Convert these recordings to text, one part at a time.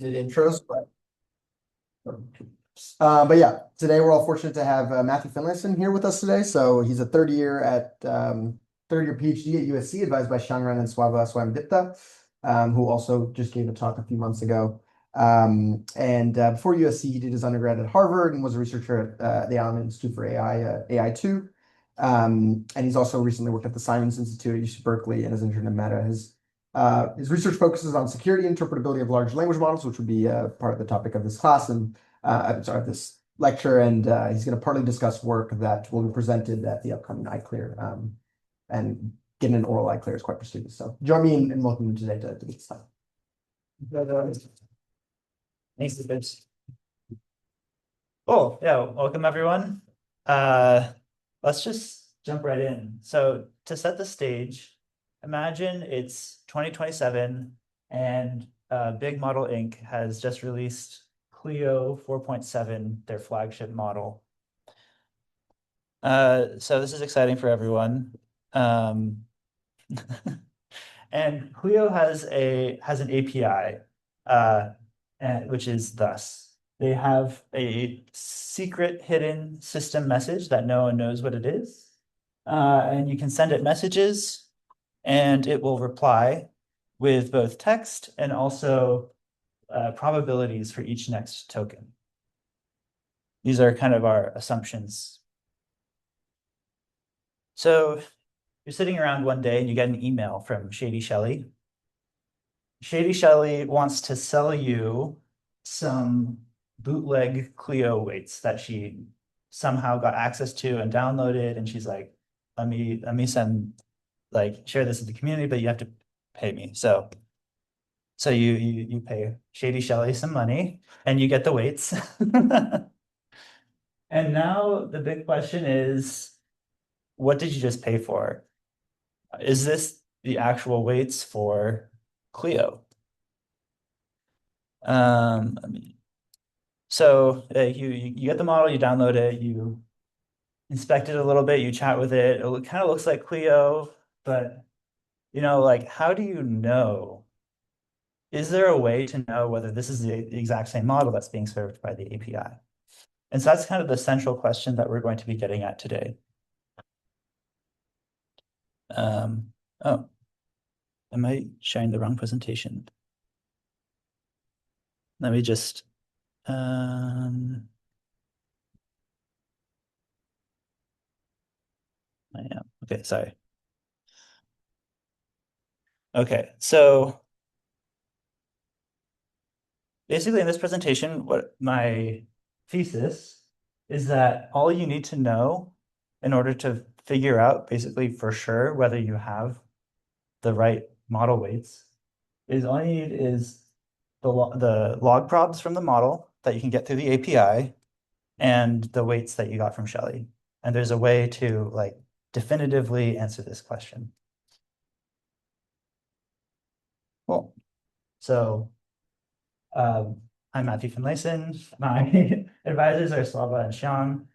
did intros, but yeah, today we're all fortunate to have Matthew Finlayson here with us today. So he's a third year PhD at USC, advised by Shangran and Swamdipta, who also just gave a talk a few months ago. And before USC, he did his undergrad at Harvard and was a researcher at the Allen Institute for AI2. And he's also recently worked at the Simons Institute at UC Berkeley and has interned at Meta. His research focuses on security and interpretability of large language models, which would be part of the topic of this class and this lecture. And he's going to partly discuss work that will be presented at the upcoming iClear. And getting an oral iClear is quite prestigious. So join me in welcoming you today to this time. Thanks, Vince. Oh, yeah, welcome everyone. Let's just jump right in. So to set the stage, imagine it's 2027 and Big Model Inc. has just released Clio 4.7, their flagship model. So this is exciting for everyone. And Clio has an API, which is thus. They have a secret hidden system message that no one knows what it is. And you can send it messages and it will reply with both text and also probabilities for each next token. These are kind of our assumptions. So you're sitting around one day and you get an email from Shady Shelly. Shady Shelly wants to sell you some bootleg Clio weights that she somehow got access to and downloaded, and she's like, let me share this with the community, but you have to pay me. So you pay Shady Shelly some money and you get the weights. And now the big question is, what did you just pay for? Is this the actual weights for Clio? So you get the model, you download it, you inspect it a little bit, you chat with it. It kind of looks like Clio, but how do you know? Is there a way to know whether this is the exact same model that's being served by the API? And so that's kind of the central question that we're going to be getting at today. Oh, am I sharing the wrong presentation? Let me just, I am, okay, sorry. Okay, so basically in this presentation, what my thesis is that all you need to know in order to figure out basically for sure whether you have the right model weights is all you need is the log probs from the model that you can get through the API and the weights that you got from Shelly. And there's a way to definitively answer this question. Cool. So I'm Matthew Finlayson. My advisors are Slava and Xiang.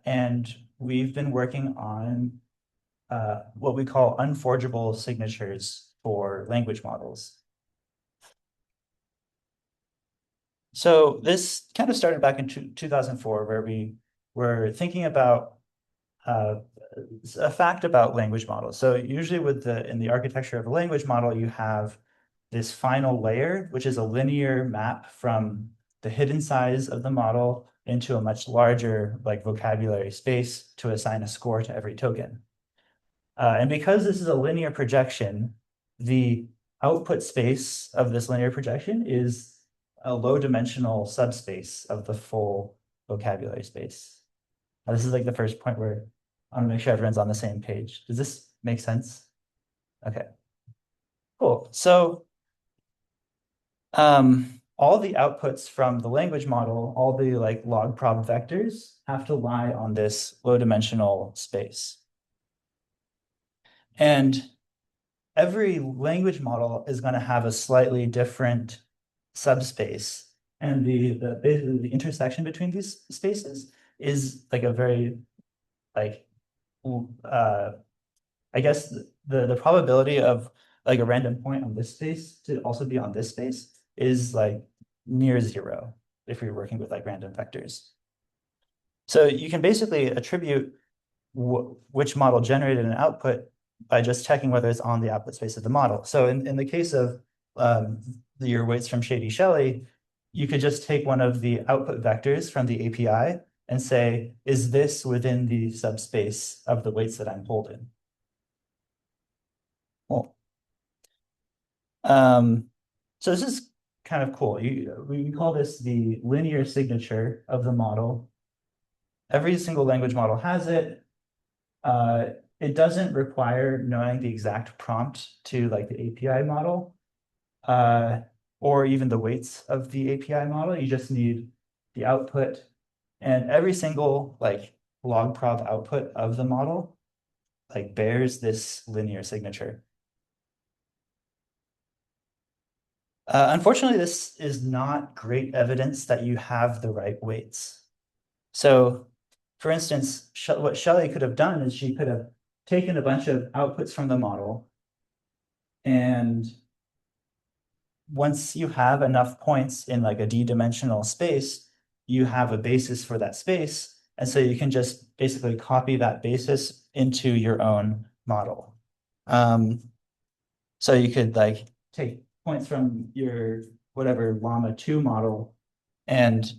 And we've been working on what we call unforgeable signatures for language models. So this kind of started back in 2004, where we were thinking about a fact about language models. So usually in the architecture of a language model, you have this final layer, which is a linear map from the hidden size of the model into a much larger vocabulary space to assign a score to every token. And because this is a linear projection, the output space of this linear projection is a low-dimensional subspace of the full vocabulary space. Now, this is the first point where I want to make sure everyone's on the same page. Does this make sense? Okay, cool. So all the outputs from the language model, all the log prob vectors have to lie on this low-dimensional space. And every language model is going to have a slightly different subspace. And basically the intersection between these spaces is a very I guess the probability of a random point on this space to also be on this space is like near zero if you're working with like random vectors. So you can basically attribute which model generated an output by just checking whether it's on the output space of the model. So in the case of your weights from Shady Shelly, you could just take one of the output vectors from the API and say, is this within the subspace of the weights that I'm holding? Cool. So this is kind of cool. We call this the linear signature of the model. Every single language model has it. It doesn't require knowing the exact prompt to like the API model, or even the weights of the API model. You just need the output, and every single like log prob output of the model like bears this linear signature. Unfortunately, this is not great evidence that you have the right weights. So, for instance, what Shelley could have done is she could have taken a bunch of outputs from the model, and once you have enough points in like a d-dimensional space, you have a basis for that space. And so you can just basically copy that basis into your own model. So you could like take points from your whatever llama 2 model and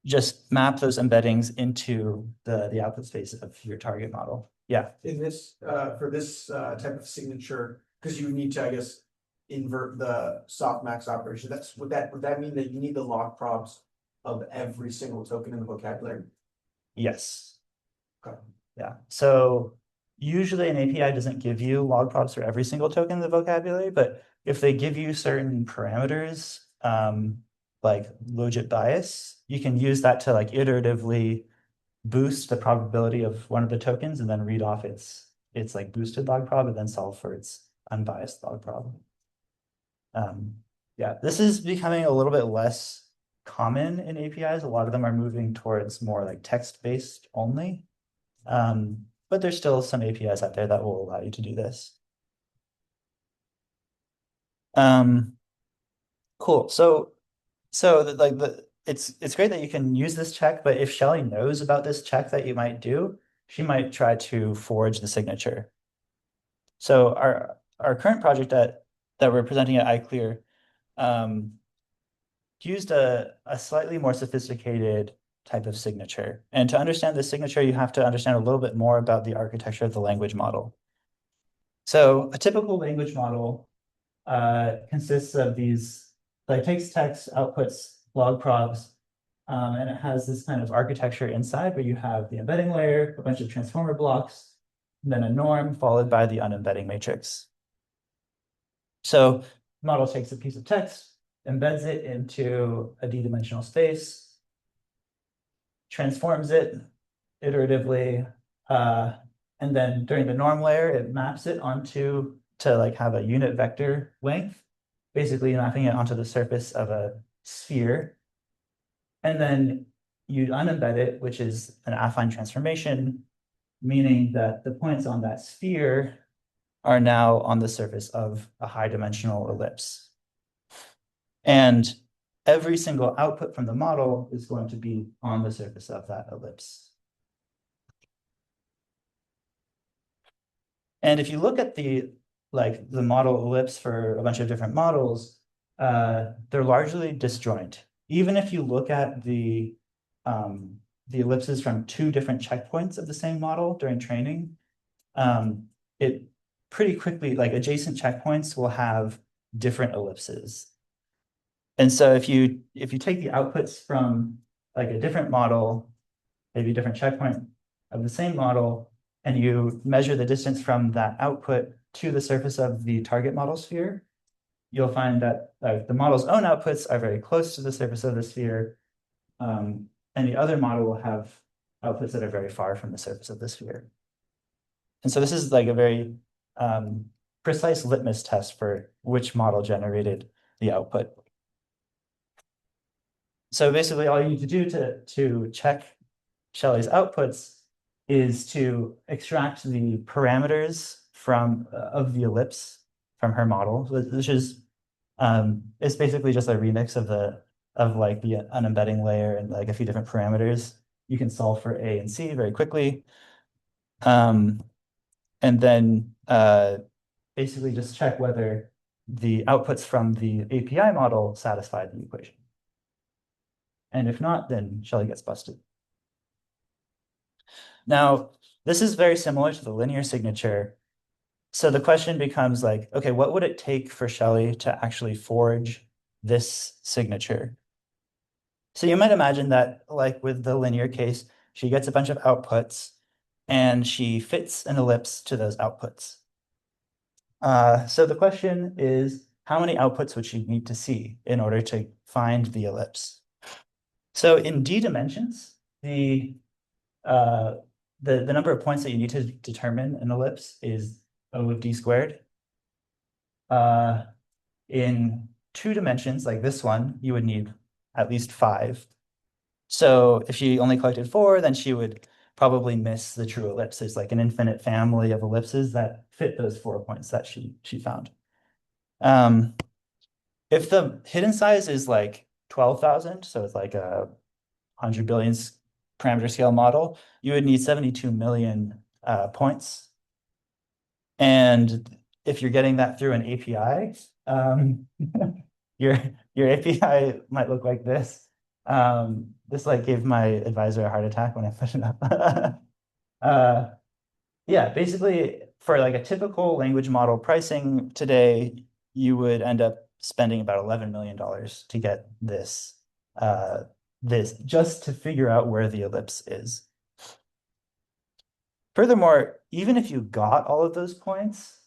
just map those embeddings into the output space of your target model. Yeah. In this, for this type of signature, because you would need to, I guess, invert the softmax operation. Would that mean that you need the log probs of every single token in the vocabulary? Yes. Okay. Yeah. So usually an API doesn't give you log probs for every single token in the vocabulary, but if they give you certain parameters, like logit bias, you can use that to like iteratively boost the probability of one of the tokens and then read off its like boosted log prob and then solve for its unbiased log prob. Yeah, this is becoming a little bit less common in APIs. A lot of them are moving towards more like text-based only. But there's still some APIs out there that will allow you to do this. Cool. So it's great that you can use this check, but if Shelley knows about this check that you might do, she might try to forge the signature. So our current project that we're presenting at iClear used a slightly more sophisticated type of signature. And to understand this signature, you have to understand a little bit more about the architecture of the language model. So a typical language model consists of these, like takes text, outputs log probs, and it has this kind of architecture inside where you have the embedding layer, a bunch of transformer blocks, and then a norm followed by the unembedding matrix. So the model takes a piece of text, embeds it into a d-dimensional space, transforms it iteratively, and then during the norm layer, it maps it onto to like have a unit vector length, basically mapping it onto the surface of a sphere. And then you'd unembed it, which is an affine transformation, meaning that the points on that sphere are now on the surface of a high dimensional ellipse. And every single output from the model is going to be on the surface of that ellipse. And if you look at the model ellipse for a bunch of different models, they're largely disjoint. Even if you look at the ellipses from 2 different checkpoints of the same model during training, it pretty quickly, like adjacent checkpoints will have different ellipses. And so if you take the outputs from like a different model, maybe a different checkpoint of the same model, and you measure the distance from that output to the surface of the target model sphere, you'll find that the model's own outputs are very close to the surface of the sphere, and the other model will have outputs that are very far from the surface of the sphere. And so this is like a very precise litmus test for which model generated the output. So basically all you need to do to check Shelley's outputs is to extract the parameters from of the ellipse from her model, which is It's basically just a remix of of like the unembedding layer and like a few different parameters. You can solve for A and C very quickly. Um, and then basically just check whether the outputs from the API model satisfy the equation. And if not, then Shelley gets busted. Now, this is very similar to the linear signature. So the question becomes like, okay, what would it take for Shelley to actually forge this signature? So you might imagine that, like with the linear case, she gets a bunch of outputs and she fits an ellipse to those outputs. So the question is, how many outputs would she need to see in order to find the ellipse? So in d dimensions, uh, the number of points that you need to determine an ellipse is O of d squared. Uh, in 2 dimensions, like this one, you would need at least 5. So if she only collected 4, then she would probably miss the true ellipse. There's like an infinite family of ellipses that fit those 4 points that she found. If the hidden size is like 12,000, so it's like a 100 billion parameter scale model, you would need 72 million points. And if you're getting that through an API, your API might look like this. This like gave my advisor a heart attack when I put it up. Yeah, basically for like a typical language model pricing today, you would end up spending about $11 million to get this just to figure out where the ellipse is. Furthermore, even if you got all of those points,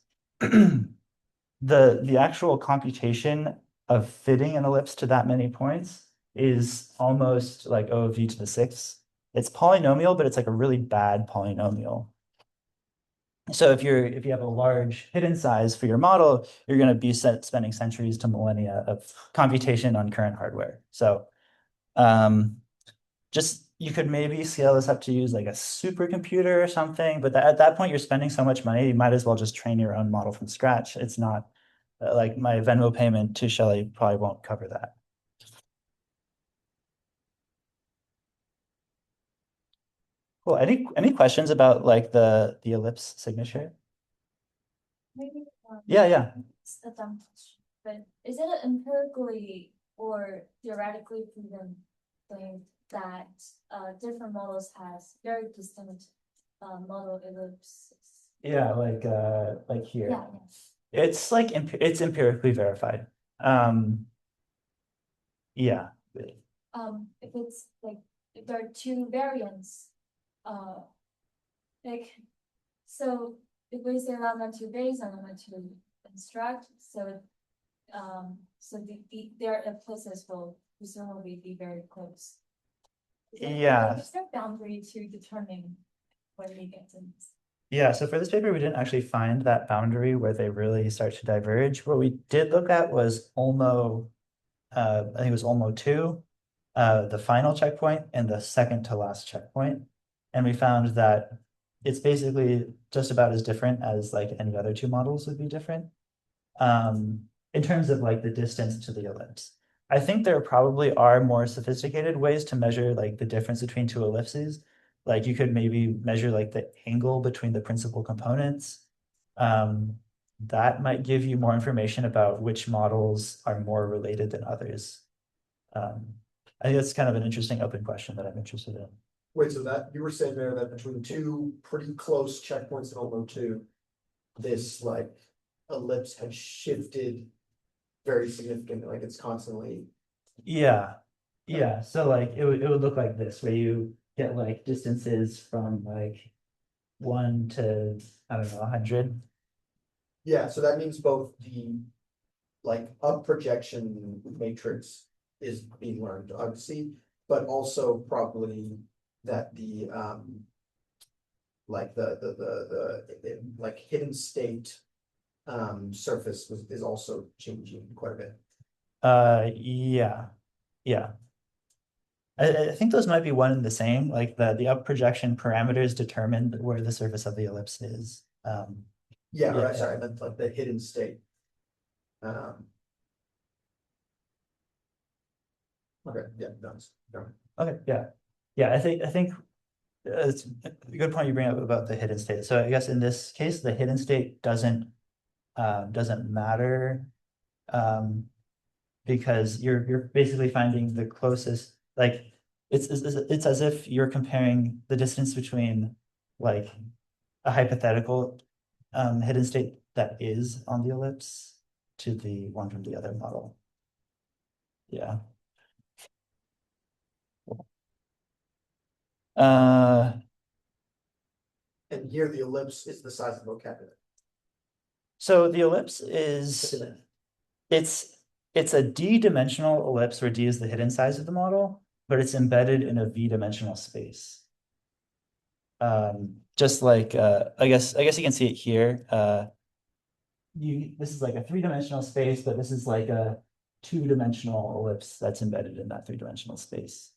the actual computation of fitting an ellipse to that many points is almost like O of v to the 6th. It's polynomial, but it's like a really bad polynomial. So if you have a large hidden size for your model, you're going to be spending centuries to millennia of computation on current hardware. So just you could maybe scale this up to use like a supercomputer or something, but at that point you're spending so much money, you might as well just train your own model from scratch. It's not like my Venmo payment to Shelley probably won't cover that. Cool. Any questions about like the ellipse signature? Maybe Yeah, yeah. it's a dumb question, but is it empirically or theoretically proven thing that different models has very distinct model ellipses? Yeah, like here. Yeah, It's like it's empirically verified. Yeah. if it's like if there are two variants, like so if we say lambda two base and lambda two construct, so so their ellipses will presumably be very close. Yeah. Is there a boundary to determine when we get to this? Yeah, so for this paper, we didn't actually find that boundary where they really start to diverge. What we did look at was Olmo, I think it was Olmo 2, the final checkpoint and the second to last checkpoint. And we found that it's basically just about as different as like any other two models would be different. In terms of like the distance to the ellipse. I think there probably are more sophisticated ways to measure like the difference between two ellipses. Like you could maybe measure like the angle between the principal components. That might give you more information about which models are more related than others. I think that's kind of an interesting open question that I'm interested in. Wait, so that you were saying there that between two pretty close checkpoints in Olmo 2, this like ellipse had shifted very significantly, like it's constantly. Yeah. Yeah. So like it would look like this, where you get like distances from like 1 to, I don't know, 100. Yeah, so that means both the like up projection matrix is being learned, obviously, but also probably that the like the like hidden state surface is also changing quite a bit. Yeah. Yeah. I think those might be one and the same. Like the up projection parameters determine where the surface of the ellipse is. Yeah, Yeah, right, sorry, I meant like the hidden state. Okay, yeah, that's. Okay, yeah. Yeah, I think it's a good point you bring up about the hidden state. So I guess in this case, the hidden state doesn't matter. Because you're basically finding the closest, like it's as if you're comparing the distance between like a hypothetical hidden state that is on the ellipse to the one from the other model. Yeah. And here the ellipse is the size of the vocabulary. So the ellipse is it's a d-dimensional ellipse where d is the hidden size of the model, but it's embedded in a v-dimensional space. Just like I guess you can see it here. This is like a three-dimensional space, but this is like a two-dimensional ellipse that's embedded in that three-dimensional space.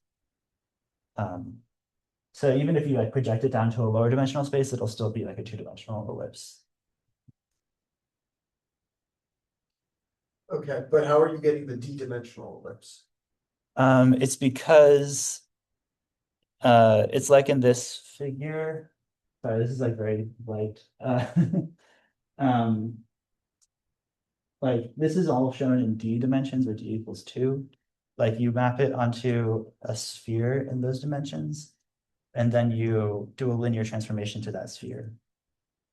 So even if you like project it down to a lower dimensional space, it'll still be like a two-dimensional ellipse. Okay, but how are you getting the d-dimensional ellipse? It's because it's like in this figure. Sorry, this is like very light. Um, like this is all shown in d dimensions where d equals 2. Like you map it onto a sphere in those dimensions, and then you do a linear transformation to that sphere.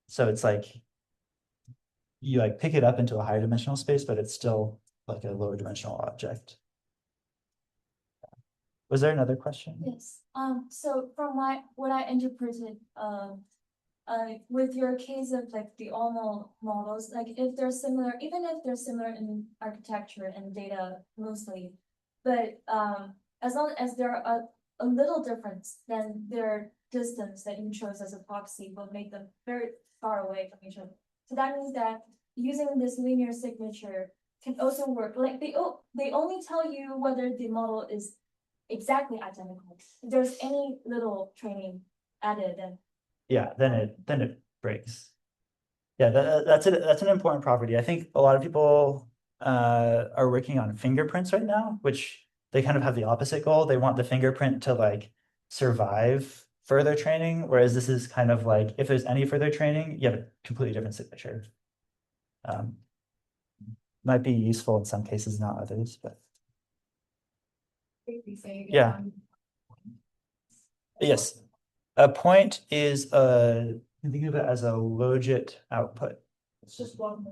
So it's like you like pick it up into a higher dimensional space, but it's still like a lower dimensional object. Was there another question? Yes, so from what I interpreted, with your case of like the all models, like if they're similar, even if they're similar in architecture and data mostly, but as long as there are a little difference, then their distance that you chose as a proxy will make them very far away from each other. So that means that using this linear signature can also work. Like they only tell you whether the model is exactly identical. If there's any little training added, then Yeah, then it breaks. Yeah, that's an important property. I think a lot of people are working on fingerprints right now, which they kind of have the opposite goal. They want the fingerprint to like survive further training, whereas this is kind of like if there's any further training, you have a completely different signature. Might be useful in some cases, not others, but yeah. Yes. A point is think of it as a logit output. it's just one.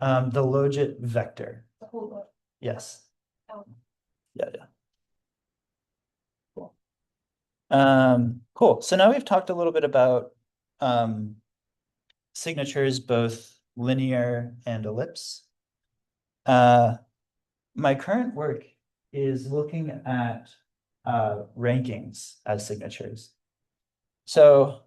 The logit vector. The whole lot. Yes. Oh. Yeah. Cool. Cool. So now we've talked a little bit about signatures, both linear and ellipse. My current work is looking at rankings as signatures. So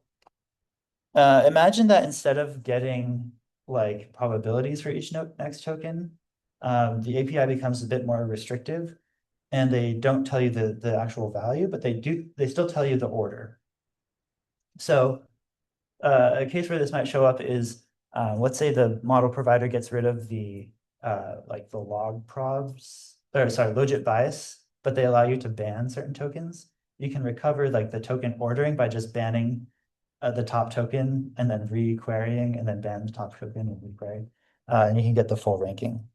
imagine that instead of getting like probabilities for each next token, the API becomes a bit more restrictive, and they don't tell you the actual value, but they still tell you the order. So a case where this might show up is let's say the model provider gets rid of the like the log probs, or sorry, logit bias, but they allow you to ban certain tokens. You can recover like the token ordering by just banning the top token and then re-querying and then ban the top token and re-query. And you can get the full ranking.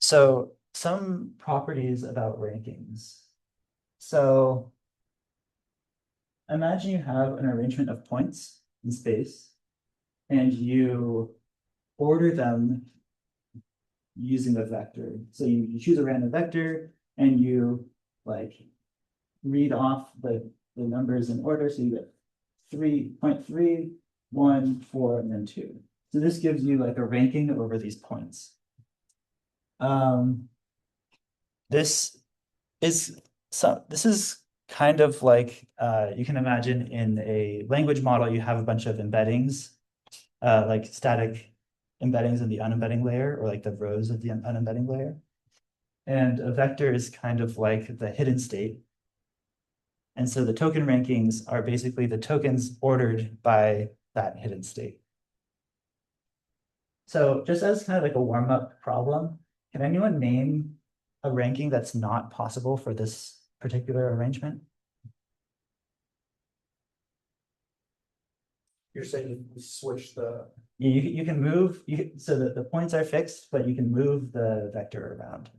So some properties about rankings. So imagine you have an arrangement of points in space and you order them using a vector. So you choose a random vector and you like read off the numbers in order. So you get 3.3, 1, 4, and then 2. So this gives you like a ranking over these points. This is kind of like you can imagine in a language model, you have a bunch of embeddings, like static embeddings in the unembedding layer, or like the rows of the unembedding layer. And a vector is kind of like the hidden state. And so the token rankings are basically the tokens ordered by that hidden state. So just as kind of like a warm-up problem, can anyone name a ranking that's not possible for this particular arrangement? You're saying you switch the. You can move, so that the points are fixed, but you can move the vector around.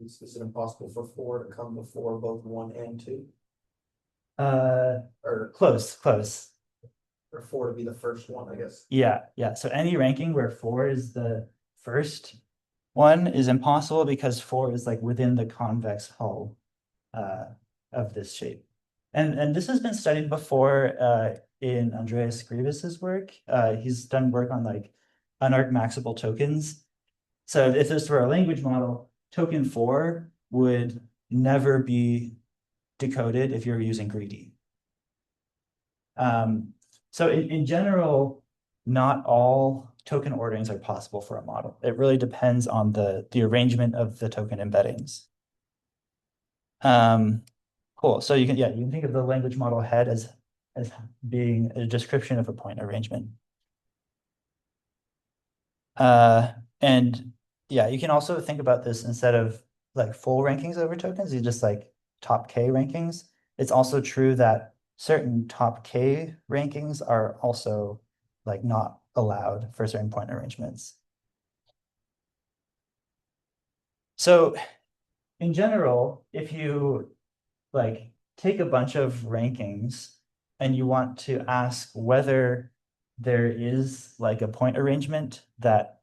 Is it impossible for 4 to come before both 1 and 2? Or Close. or 4 to be the first one, I guess. Yeah. So any ranking where 4 is the first one is impossible because 4 is like within the convex hull of this shape. And this has been studied before in Andreas Grieves's work. He's done work on like unargmaxable tokens. So if this were a language model, token 4 would never be decoded if you're using greedy. So in general, not all token orderings are possible for a model. It really depends on the arrangement of the token embeddings. Cool. So you can think of the language model head as being a description of a point arrangement. And yeah, you can also think about this instead of like full rankings over tokens, you just like top K rankings. It's also true that certain top K rankings are also like not allowed for certain point arrangements. So in general, if you like take a bunch of rankings and you want to ask whether there is like a point arrangement that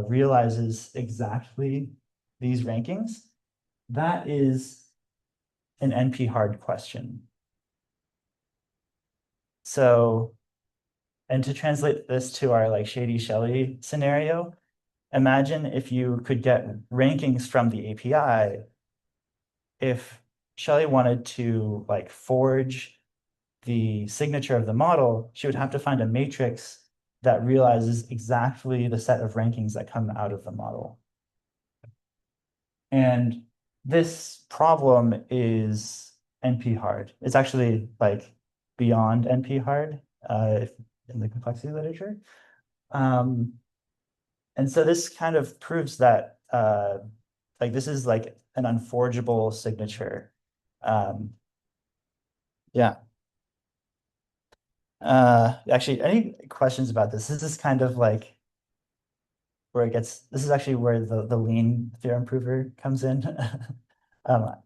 realizes exactly these rankings, that is an NP-hard question. So, and to translate this to our like Shady Shelly scenario, imagine if you could get rankings from the API. If Shelly wanted to like forge the signature of the model, she would have to find a matrix that realizes exactly the set of rankings that come out of the model. And this problem is NP hard. It's actually like beyond NP hard in the complexity literature. And so this kind of proves that like this is like an unforgeable signature. Yeah. Actually, any questions about this? This is kind of like where it gets, this is actually where the lean theorem prover comes in.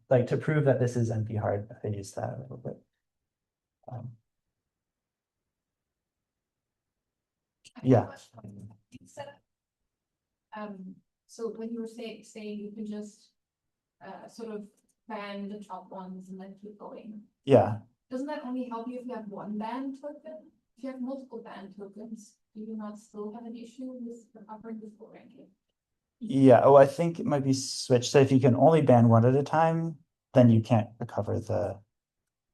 Like to prove that this is NP hard, I use that a little bit. Yeah. So when you were saying you can just sort of ban the top ones and then keep going, Yeah. doesn't that only help you if you have one ban token? If you have multiple ban tokens, do you not still have an issue with recovering the full ranking? Yeah. Oh, I think it might be switched. So if you can only ban one at a time, then you can't recover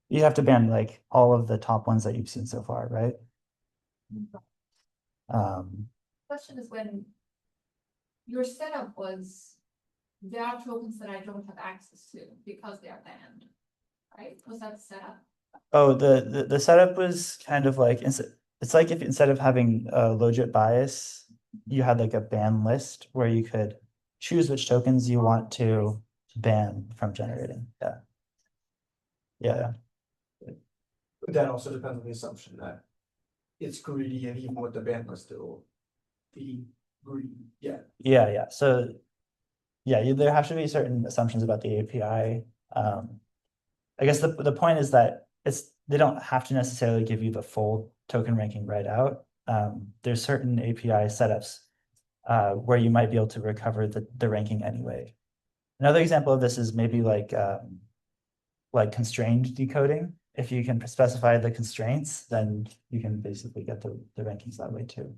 you have to ban like all of the top ones that you've seen so far, right? Question is, when your setup was, there are tokens that I don't have access to because they are banned, right? Was that setup? Oh, the setup was kind of like, it's like if instead of having a logit bias, you had like a ban list where you could choose which tokens you want to ban from generating. Yeah. But that also depends on the assumption that it's greedy, and even with the ban list, it'll be greedy. Yeah. So yeah, there have to be certain assumptions about the API. I guess the point is that they don't have to necessarily give you the full token ranking right out. There's certain API setups where you might be able to recover the ranking anyway. Another example of this is maybe like constrained decoding. If you can specify the constraints, then you can basically get the rankings that way too.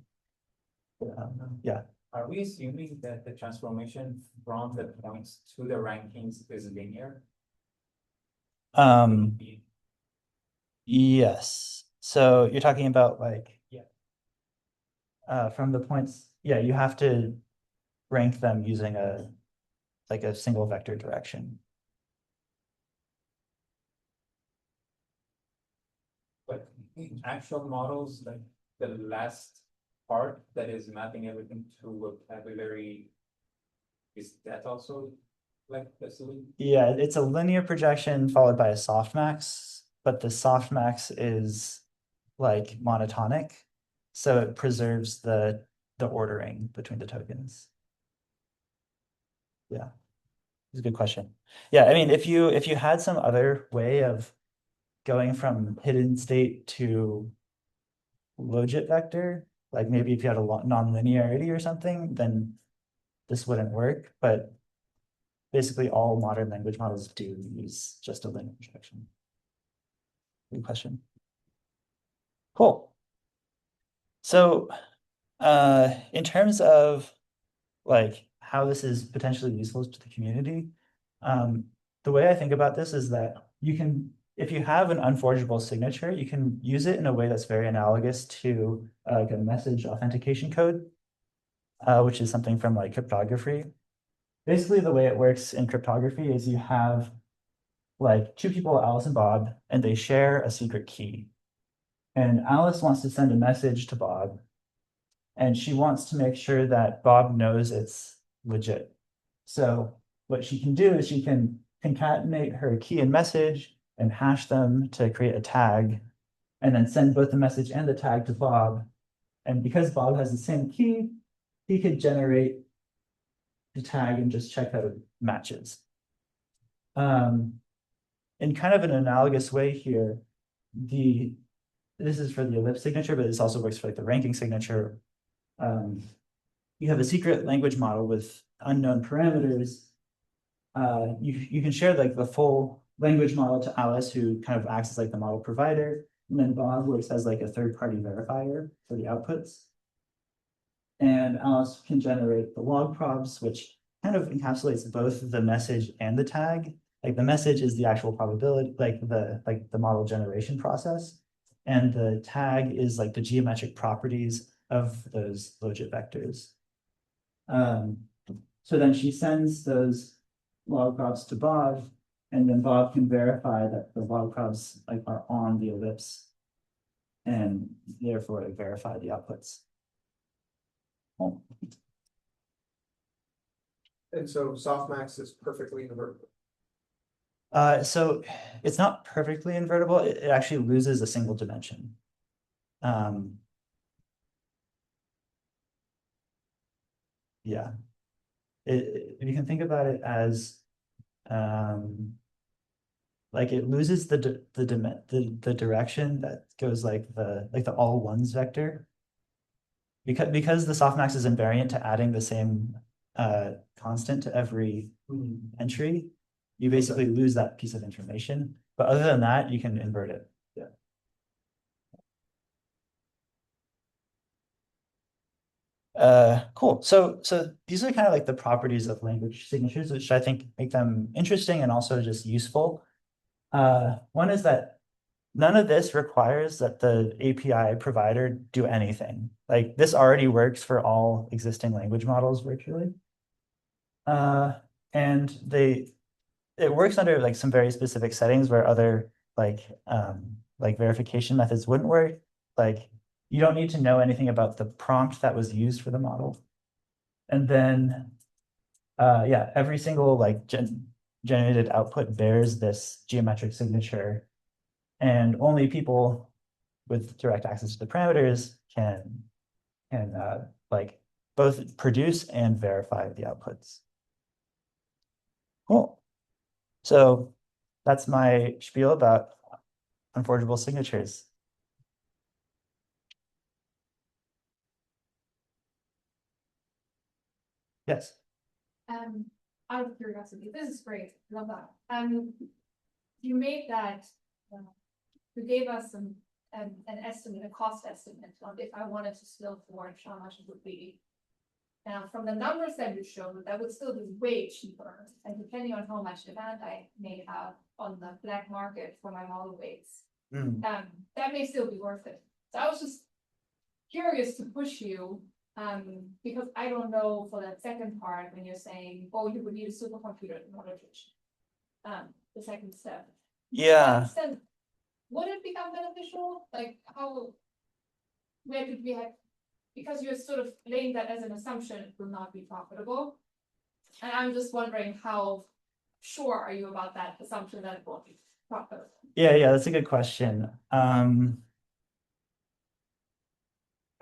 Yeah. Are we assuming that the transformation from the points to the rankings is linear? Yes. So you're talking about like, Yeah. From the points, yeah, you have to rank them using like a single vector direction. But in actual models, like the last part that is mapping everything to vocabulary, is that also like the solution? Yeah, it's a linear projection followed by a softmax, but the softmax is like monotonic. So it preserves the ordering between the tokens. Yeah, it's a good question. Yeah, I mean, if you had some other way of going from hidden state to logit vector, like maybe if you had a non-linearity or something, then this wouldn't work. But basically, all modern language models do use just a linear projection. Good question. Cool. So, in terms of like how this is potentially useful to the community, the way I think about this is that you can, if you have an unforgeable signature, you can use it in a way that's very analogous to like a message authentication code, which is something from like cryptography. Basically, the way it works in cryptography is you have like two people, Alice and Bob, and they share a secret key. And Alice wants to send a message to Bob, and she wants to make sure that Bob knows it's legit. So what she can do is she can concatenate her key and message and hash them to create a tag, and then send both the message and the tag to Bob. And because Bob has the same key, he could generate the tag and just check that it matches. In kind of an analogous way here, this is for the ellipse signature, but this also works for like the ranking signature. You have a secret language model with unknown parameters. You can share like the full language model to Alice, who kind of acts as like the model provider, and then Bob works as like a third-party verifier for the outputs. And Alice can generate the log probs, which kind of encapsulates both the message and the tag. Like the message is the actual probability, like the model generation process. And the tag is like the geometric properties of those logit vectors. So then she sends those log probs to Bob, and then Bob can verify that the log probs like are on the ellipse, and therefore verify the outputs. Cool. And so softmax is perfectly invertible. So it's not perfectly invertible. It actually loses a single dimension. Yeah. You can think about it as like it loses the direction that goes like the all ones vector. Because the softmax is invariant to adding the same constant to every entry, you basically lose that piece of information. But other than that, you can invert it. Cool. So these are kind of like the properties of language signatures, which I think make them interesting and also just useful. One is that none of this requires that the API provider do anything. Like this already works for all existing language models virtually. And it works under like some very specific settings where other like verification methods wouldn't work. Like you don't need to know anything about the prompt that was used for the model. And then yeah, every single like generated output bears this geometric signature, and only people with direct access to the parameters can like both produce and verify the outputs. Cool. So that's my spiel about unforgeable signatures. Yes. Out of curiosity, this is great, love that. You made that, you gave us an estimate, a cost estimate of if I wanted to still forge, how much it would be. Now, from the numbers that you showed, that would still be way cheaper, and depending on how much demand I may have on the black market for my model weights, Mm. That may still be worth it. So I was just curious to push you, because I don't know for that second part, when you're saying, oh, you would need a supercomputer in order to, the second step. To what Yeah. extent would it become beneficial? Like how, where could we have, because you're sort of laying that as an assumption, it will not be profitable. And I'm just wondering how sure are you about that assumption that it won't be profitable? Yeah, that's a good question.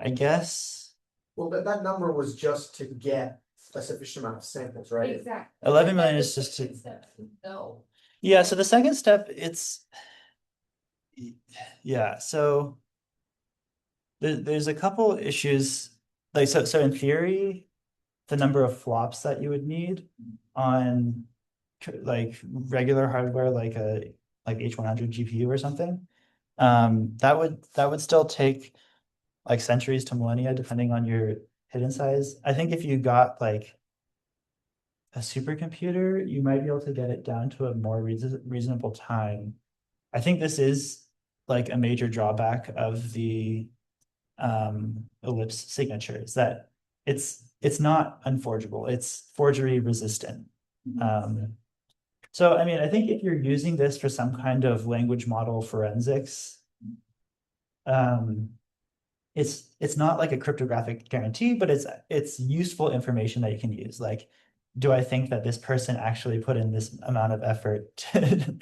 I guess Well, that number was just to get a sufficient amount of samples, right? Exactly. 11 million That's is the just to, second step. No. yeah, so the second step, yeah, so there's a couple issues, like, so in theory, the number of flops that you would need on like regular hardware, like a H100 GPU or something, that would still take like centuries to millennia, depending on your hidden size. I think if you got like a supercomputer, you might be able to get it down to a more reasonable time. I think this is like a major drawback of the ellipse signatures, that it's not unforgeable, it's forgery resistant. So I mean, I think if you're using this for some kind of language model forensics, it's not like a cryptographic guarantee, but it's useful information that you can use. Like, do I think that this person actually put in this amount of effort to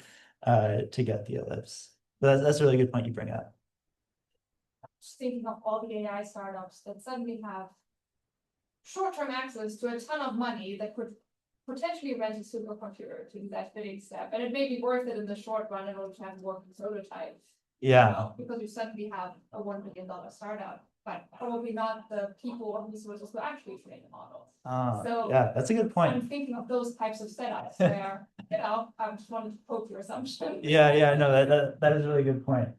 get the ellipse? But that's a really good point you bring up. Just thinking of all the AI startups that suddenly have short-term access to a ton of money that could potentially rent a supercomputer to do that fitting step, and it may be worth it in the short run in order to have a working prototype. Yeah. Because you suddenly have a $1 billion startup, but probably not the people or resources who actually train the models. So Yeah, that's a good I'm point. thinking of those types of setups where, I just wanted to poke your assumption. Yeah, no, that is a really good point.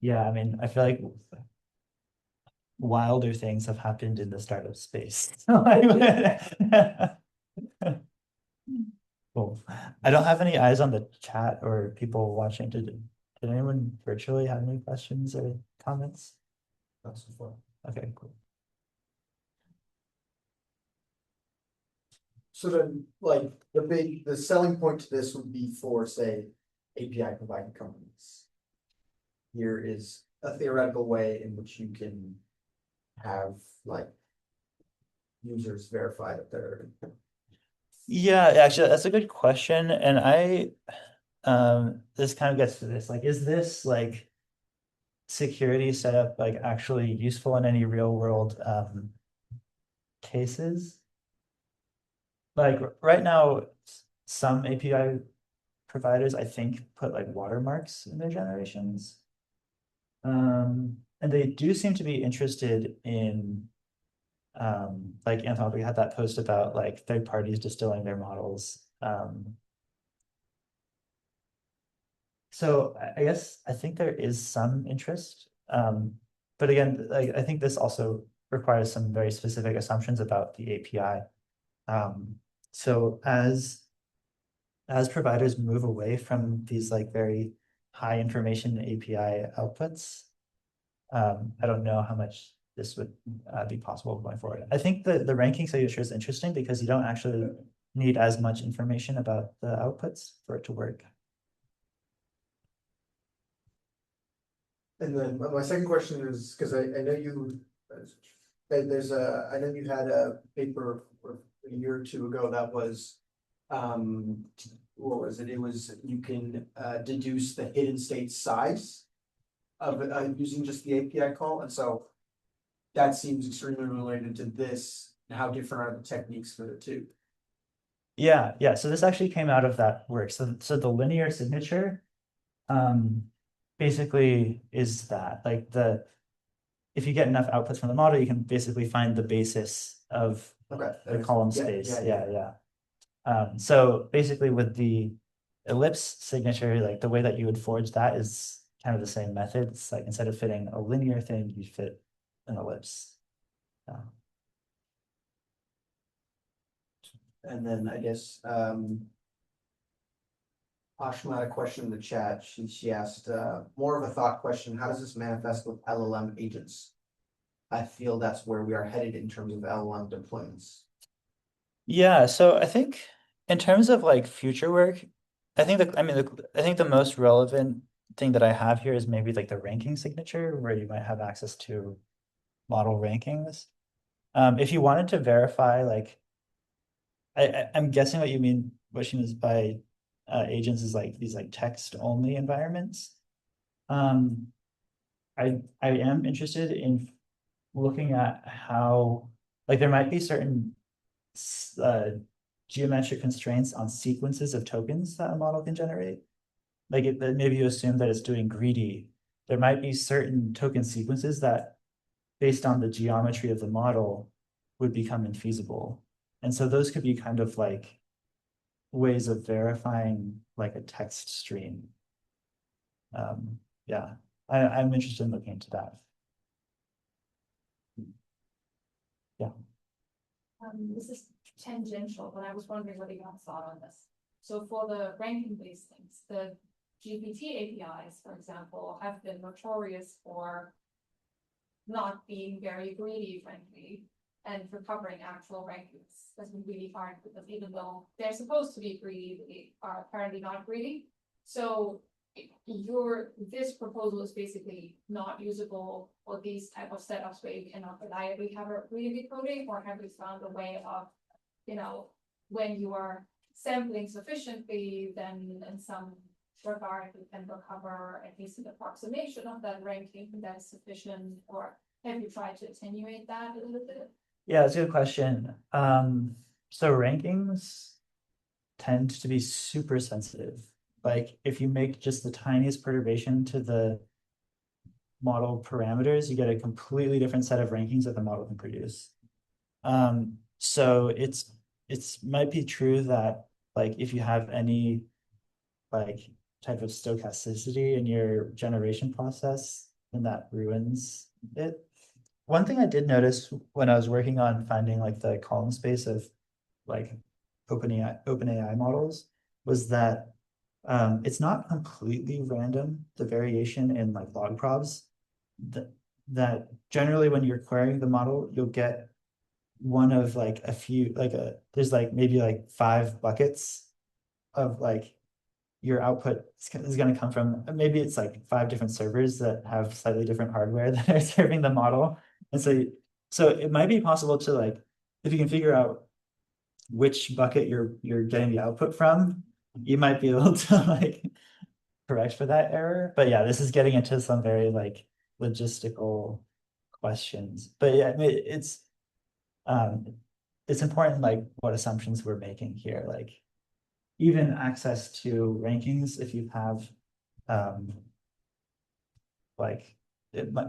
Yeah, I mean, I feel like wilder things have happened in the startup space. Cool. I don't have any eyes on the chat or people watching. Did anyone virtually have any questions or comments? Not so far. Okay, cool. So then, like, the selling point to this would be for, say, API providing companies. Here is a theoretical way in which you can have, like, users verify that they're. Yeah, actually, that's a good question. And this kind of gets to this, like, is this like security setup like actually useful in any real world cases? Like right now, some API providers, I think, put like watermarks in their generations. And they do seem to be interested in like Anthropic had that post about like third parties distilling their models. So I guess I think there is some interest. But again, like I think this also requires some very specific assumptions about the API. So as providers move away from these like very high information API outputs, I don't know how much this would be possible going forward. I think the ranking signature is interesting because you don't actually need as much information about the outputs for it to work. And then my second question is, because I know you, I know you had a paper a year or two ago that was, what was it? It was, you can deduce the hidden state size of it using just the API call, and so that seems extremely related to this. How different are the techniques for the two? Yeah. So this actually came out of that work. So the linear signature, basically is that like if you get enough outputs from the model, you can basically find the basis of Okay. the column Yeah, space. yeah. Yeah. So basically with the ellipse signature, like the way that you would forge that is kind of the same method. It's like instead of fitting a linear thing, you fit an ellipse. And then I guess Ashma had a question in the chat. She asked, more of a thought question. How does this manifest with LLM agents? I feel that's where we are headed in terms of LLM deployments. Yeah, so I think in terms of like future work, I think I think the most relevant thing that I have here is maybe like the ranking signature where you might have access to model rankings. If you wanted to verify like I'm guessing what she means by agents is like these like text only environments. Um, I am interested in looking at how like there might be certain geometric constraints on sequences of tokens that a model can generate. Like maybe you assume that it's doing greedy. There might be certain token sequences that, based on the geometry of the model, would become infeasible. And so those could be kind of like ways of verifying like a text stream. Yeah, I'm interested in looking into that. Yeah. This is tangential, but I was wondering what your thought on this. So for the ranking-based things, the GPT APIs, for example, have been notorious for not being very greedy, frankly, and for covering actual rankings. That's been really hard because even though they're supposed to be greedy, they are apparently not greedy. So this proposal is basically not usable for these type of setups where you cannot reliably have a greedy coding, or have we found a way of, when you are sampling sufficiently, then in some regard we can recover at least an approximation of that ranking that's sufficient, or have you tried to attenuate that a little bit? Yeah, it's a good question. So rankings tend to be super sensitive. Like if you make just the tiniest perturbation to the model parameters, you get a completely different set of rankings that the model can produce. So it's might be true that like if you have any like type of stochasticity in your generation process, then that ruins it. One thing I did notice when I was working on finding like the column space of like OpenAI models was that it's not completely random, the variation in like log probs. That generally when you're querying the model, you'll get one of like a few, there's like maybe like 5 buckets of like your output is going to come from, maybe it's like 5 different servers that have slightly different hardware that are serving the model. And so it might be possible to like, if you can figure out which bucket you're getting the output from, you might be able to like correct for that error. But yeah, this is getting into some very like logistical questions. But yeah, I mean, it's important like what assumptions we're making here. Like even access to rankings, if you have like it might,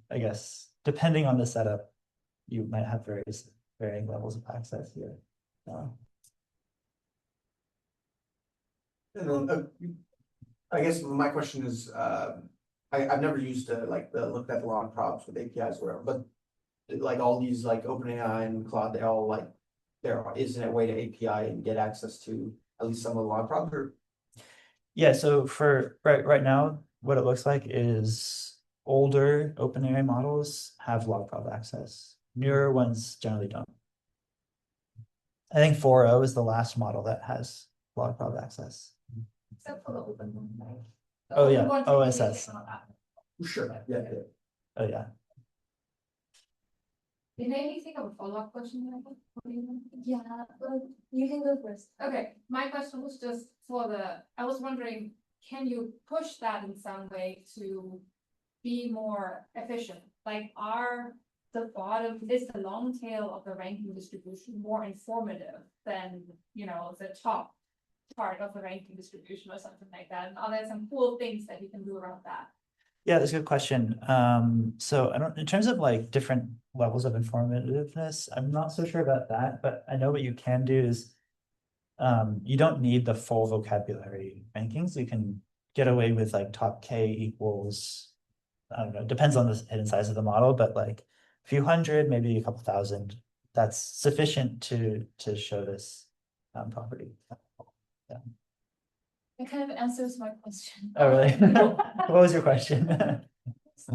I guess, depending on the setup, you might have varying levels of access here. And then, I guess my question is, I've never used looked at the log props with APIs or whatever, but like all these like OpenAI and Claude, they all like there isn't a way to API and get access to at least some of the log props. Or... Yeah, so for right now, what it looks like is older OpenAI models have log prop access. Newer ones generally don't. I think 4.0 is the last model that has log prop access. Except for the open one, right? The Oh, open yeah, ones OSS. are not. Sure, yeah. Oh yeah. Did Amy think of a follow-up question? Yeah, you can go first. Okay, my question was just I was wondering, can you push that in some way to be more efficient? Like is the long tail of the ranking distribution more informative than, the top part of the ranking distribution or something like that? And are there some cool things that you can do around that? Yeah, that's a good question. So in terms of like different levels of informativeness, I'm not so sure about that, but I know what you can do is you don't need the full vocabulary rankings. You can get away with like top K equals, I don't know, depends on the hidden size of the model, but like a few hundred, maybe a couple thousand. That's sufficient to show this property. Yeah. It kind of answers my question. Oh, really? What was your question? So,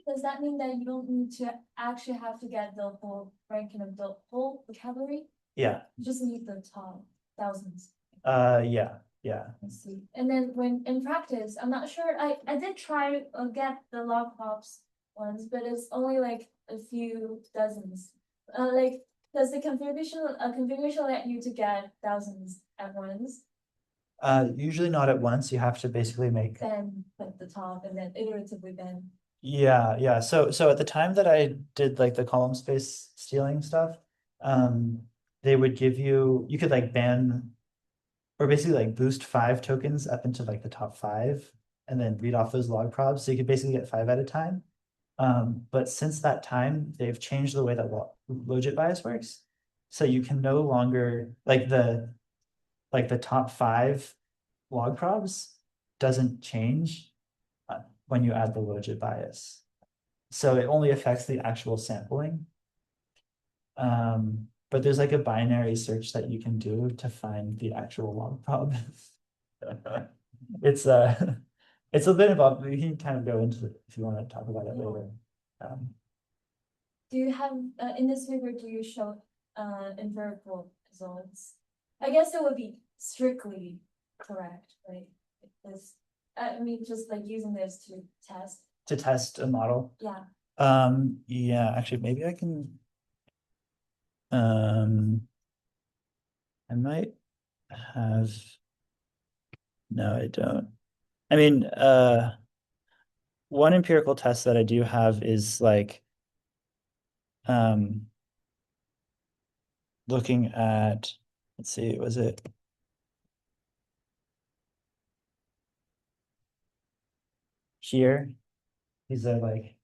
does that mean that you don't need to actually have to get the whole ranking of the whole vocabulary? Yeah, You just need the top thousands. yeah. I see. And then when in practice, I'm not sure, I did try get the log props ones, but it's only like a few dozens. Like, does the configuration let you to get thousands at once? Usually not at once. You have to basically make. Then put the top and then iteratively then. Yeah. So at the time that I did like the column space stealing stuff, they would give you could like ban or basically like boost 5 tokens up into like the top 5 and then read off those log probs. So you could basically get 5 at a time. But since that time, they've changed the way that logit bias works. So you can no longer like the top 5 log probs doesn't change when you add the logit bias. So it only affects the actual sampling. But there's like a binary search that you can do to find the actual log prob. It's a bit involved. We can kind of go into it if you want to talk about it later. Do you have, in this figure, do you show, empirical results? I guess it would be strictly correct, right? Because, I mean, just like using this to test, To test a model. yeah. Yeah, actually, maybe I can. I might have. No, I don't. I mean, one empirical test that I do have is like looking at, let's see, was it here? These are like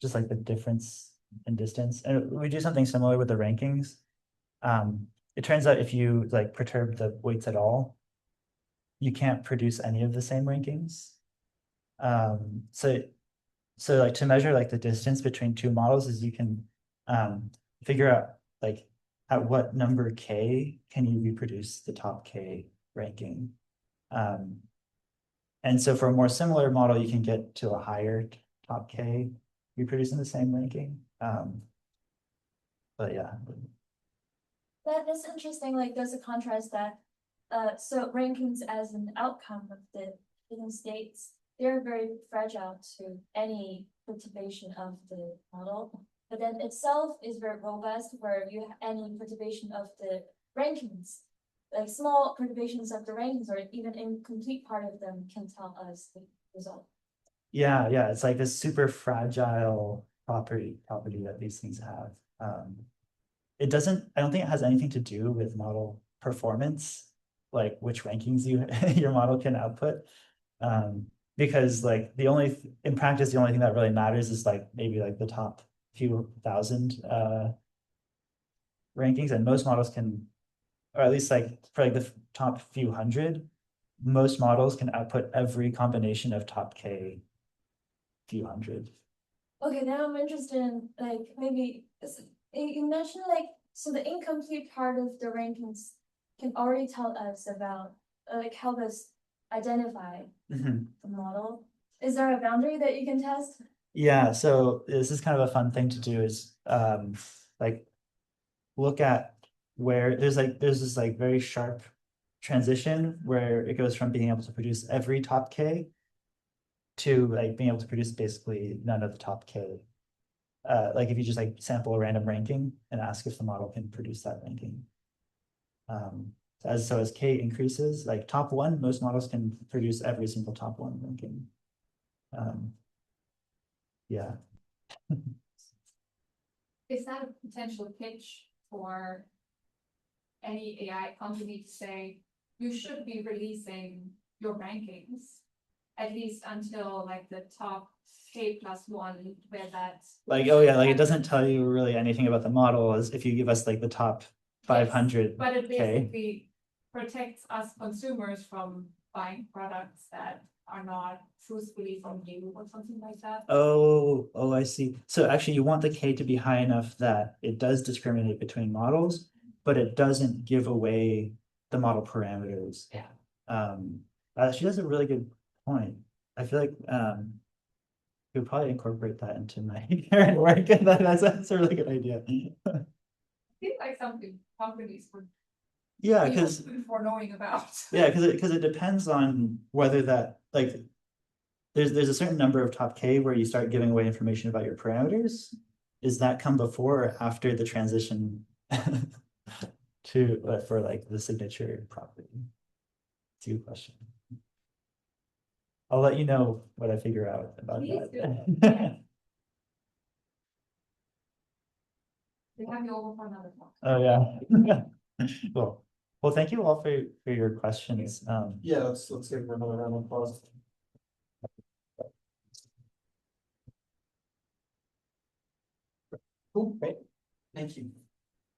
just like the difference in distance. And we do something similar with the rankings. It turns out if you like perturb the weights at all, you can't produce any of the same rankings. So like to measure like the distance between two models is you can figure out like at what number K can you reproduce the top K ranking. And so for a more similar model, you can get to a higher top K reproducing the same ranking. But yeah. That is interesting, like there's a contrast that, so rankings as an outcome of the hidden states, they're very fragile to any perturbation of the model. But then itself is very robust where you have any perturbation of the rankings, like small perturbations of the rankings or even incomplete part of them can tell us the result. Yeah, it's like this super fragile property that these things have. It doesn't, I don't think it has anything to do with model performance, like which rankings your model can output. Because like in practice, the only thing that really matters is like maybe like the top few thousand rankings, and most models can, or at least like for like the top few hundred, most models can output every combination of top K few hundred. Okay, now I'm interested in like maybe you mentioned like so the incomplete part of the rankings can already tell us about like help us identify the model. Is there a boundary that you can test? Yeah, so this is kind of a fun thing to do is like look at where there's this like very sharp transition where it goes from being able to produce every top K to like being able to produce basically none of the top K. Like if you just like sample a random ranking and ask if the model can produce that ranking. So as K increases, like top 1, most models can produce every single top 1 ranking. Yeah. Is that a potential pitch for any AI company to say, you should be releasing your rankings, at least until like the top K+1, where that's. Like, oh yeah, like it doesn't tell you really anything about the model as if you give us like the top 500 But it K. basically protects us consumers from buying products that are not truthfully from you or something like that. Oh, I see. So actually you want the K to be high enough that it does discriminate between models, but it doesn't give away the model parameters. Yeah. She has a really good point. I feel like we'll probably incorporate that into my current work. That's a really good idea. I think like something companies would Yeah, be because open for knowing about. yeah, because it depends on whether that like there's a certain number of top K where you start giving away information about your parameters. Does that come before or after the transition to for like the signature property? It's a good question. I'll let you know what I figure out about Please that. They have you over for another talk. Oh, yeah. Cool. Well, thank you all for your questions. Yeah, let's give her another round of applause. Cool, great. Thank you.